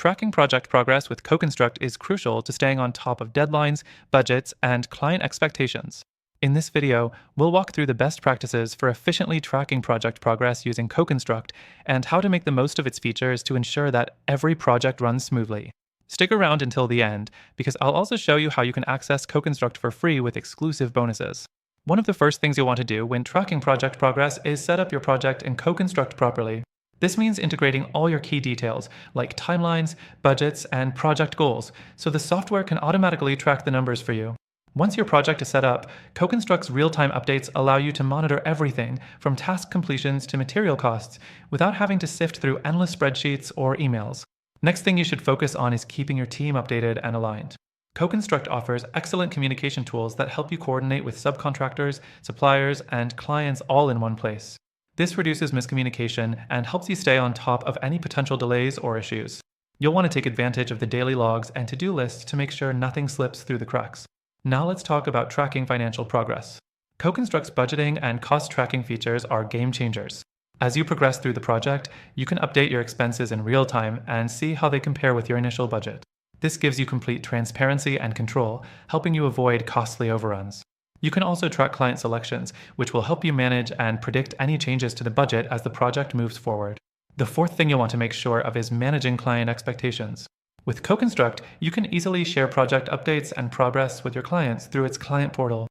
Tracking project progress with CoConstruct is crucial to staying on top of deadlines, budgets, and client expectations. In this video, we'll walk through the best practices for efficiently tracking project progress using CoConstruct and how to make the most of its features to ensure that every project runs smoothly. Stick around until the end, because I'll also show you how you can access CoConstruct for free with exclusive bonuses. One of the first things you'll want to do when tracking project progress is set up your project in CoConstruct properly. This means integrating all your key details, like timelines, budgets, and project goals, so the software can automatically track the numbers for you. Once your project is set up, CoConstruct's real-time updates allow you to monitor everything from task completions to material costs without having to sift through endless spreadsheets or emails. Next thing you should focus on is keeping your team updated and aligned. CoConstruct offers excellent communication tools that help you coordinate with subcontractors, suppliers, and clients all in one place. This reduces miscommunication and helps you stay on top of any potential delays or issues. You'll want to take advantage of the daily logs and to-do lists to make sure nothing slips through the cracks. Now let's talk about tracking financial progress. CoConstruct's budgeting and cost tracking features are game changers. As you progress through the project, you can update your expenses in real time and see how they compare with your initial budget. This gives you complete transparency and control, helping you avoid costly overruns. You can also track client selections, which will help you manage and predict any changes to the budget as the project moves forward. The fourth thing you'll want to make sure of is managing client expectations. With CoConstruct, you can easily share project updates and progress with your clients through its client portal.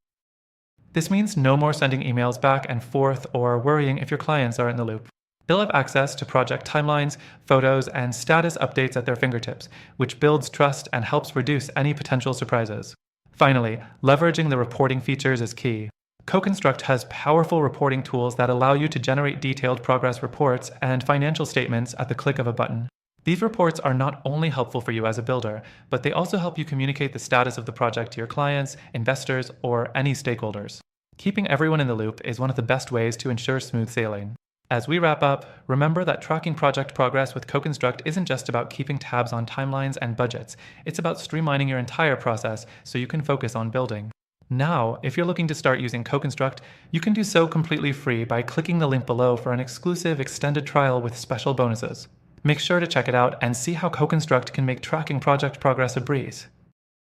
This means no more sending emails back and forth or worrying if your clients are in the loop. They'll have access to project timelines, photos, and status updates at their fingertips, which builds trust and helps reduce any potential surprises. Finally, leveraging the reporting features is key. CoConstruct has powerful reporting tools that allow you to generate detailed progress reports and financial statements at the click of a button. These reports are not only helpful for you as a builder, but they also help you communicate the status of the project to your clients, investors, or any stakeholders. Keeping everyone in the loop is one of the best ways to ensure smooth sailing. As we wrap up, remember that tracking project progress with CoConstruct isn't just about keeping tabs on timelines and budgets. It's about streamlining your entire process so you can focus on building. Now, if you're looking to start using CoConstruct, you can do so completely free by clicking the link below for an exclusive extended trial with special bonuses. Make sure to check it out and see how CoConstruct can make tracking project progress a breeze.